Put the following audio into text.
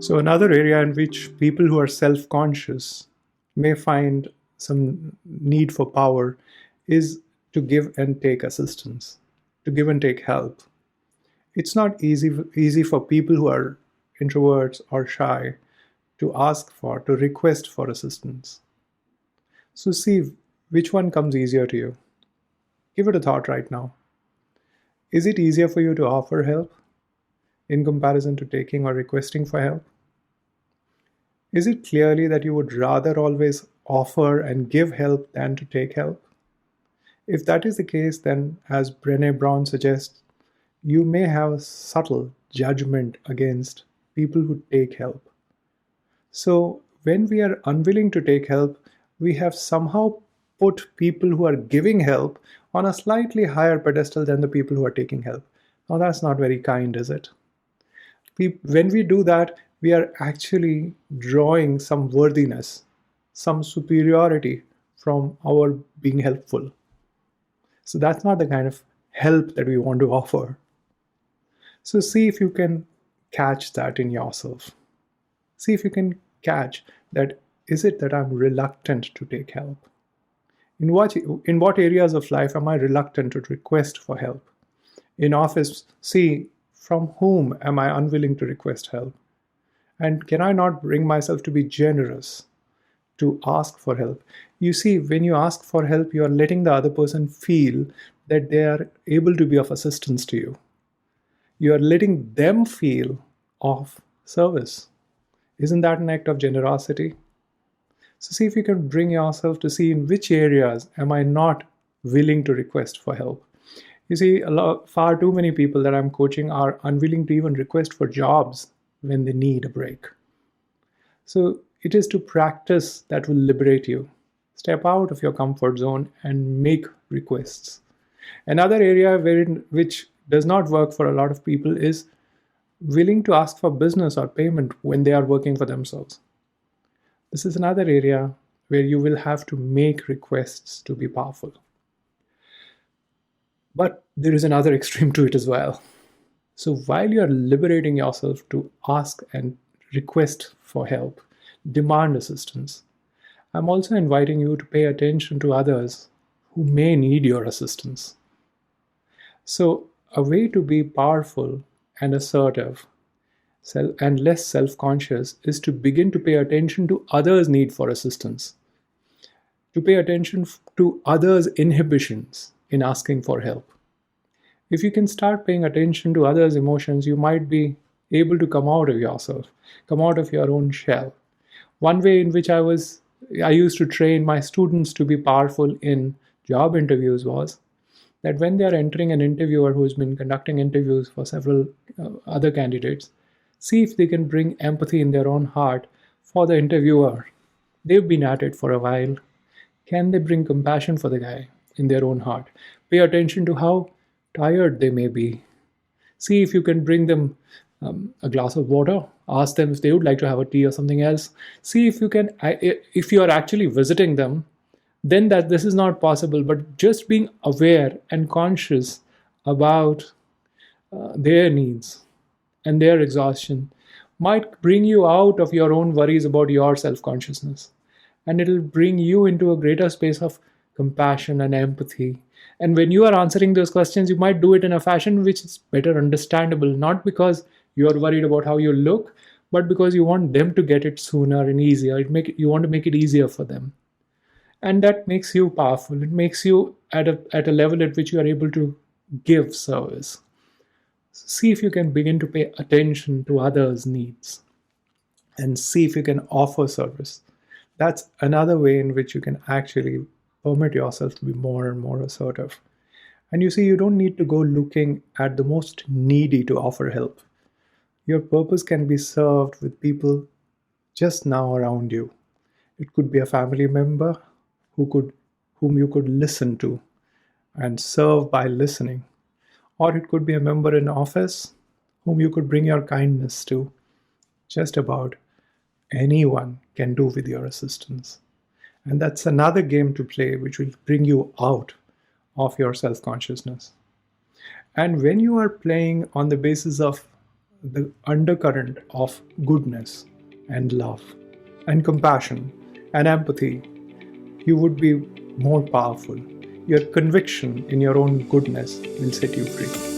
So, another area in which people who are self conscious may find some need for power is to give and take assistance, to give and take help. It's not easy for people who are introverts or shy to ask for, to request for assistance. So, see which one comes easier to you. Give it a thought right now. Is it easier for you to offer help in comparison to taking or requesting for help? Is it clearly that you would rather always offer and give help than to take help? If that is the case, then, as Brené Brown suggests, you may have a subtle judgment against people who take help. So, when we are unwilling to take help, we have somehow put people who are giving help on a slightly higher pedestal than the people who are taking help. Now, that's not very kind, is it? When we do that, we are actually drawing some worthiness, some superiority from our being helpful. So that's not the kind of help that we want to offer. So see if you can catch that in yourself. See if you can catch that, is it that I'm reluctant to take help? In what areas of life am I reluctant to request for help? In office, see from whom am I unwilling to request help? And can I not bring myself to be generous to ask for help? You see, when you ask for help, you are letting the other person feel that they are able to be of assistance to you. You are letting them feel of service. Isn't that an act of generosity? So see if you can bring yourself to see in which areas am I not willing to request for help. You see, far too many people that I'm coaching are unwilling to even request for jobs when they need a break. So it is to practice that will liberate you. Step out of your comfort zone and make requests. Another area which does not work for a lot of people is willing to ask for business or payment when they are working for themselves. This is another area where you will have to make requests to be powerful. But there is another extreme to it as well. So while you are liberating yourself to ask and request for help, demand assistance, I'm also inviting you to pay attention to others who may need your assistance. So a way to be powerful and assertive and less self-conscious is to begin to pay attention to others' need for assistance, to pay attention to others' inhibitions in asking for help. If you can start paying attention to others' emotions, you might be able to come out of yourself, come out of your own shell. One way in which I used to train my students to be powerful in job interviews was that when they are entering an interviewer who's been conducting interviews for several other candidates, see if they can bring empathy in their own heart for the interviewer. They've been at it for a while. Can they bring compassion for the guy in their own heart? Pay attention to how tired they may be. See if you can bring them a glass of water. Ask them if they would like to have a tea or something else. See if you can, if you are actually visiting them, then that this is not possible, but just being aware and conscious about their needs and their exhaustion might bring you out of your own worries about your self-consciousness. And it'll bring you into a greater space of compassion and empathy. And when you are answering those questions, you might do it in a fashion which is better understandable, not because you are worried about how you look, but because you want them to get it sooner and easier. You want to make it easier for them. And that makes you powerful. It makes you at a level at which you are able to give service. See if you can begin to pay attention to others' needs and see if you can offer service. That's another way in which you can actually permit yourself to be more and more assertive. And you see, you don't need to go looking at the most needy to offer help. Your purpose can be served with people just now around you. It could be a family member whom you could listen to and serve by listening. Or it could be a member in office whom you could bring your kindness to. Just about anyone can do with your assistance. And that's another game to play which will bring you out of your self-consciousness. And when you are playing on the basis of the undercurrent of goodness and love and compassion and empathy, you would be more powerful. Your conviction in your own goodness will set you free.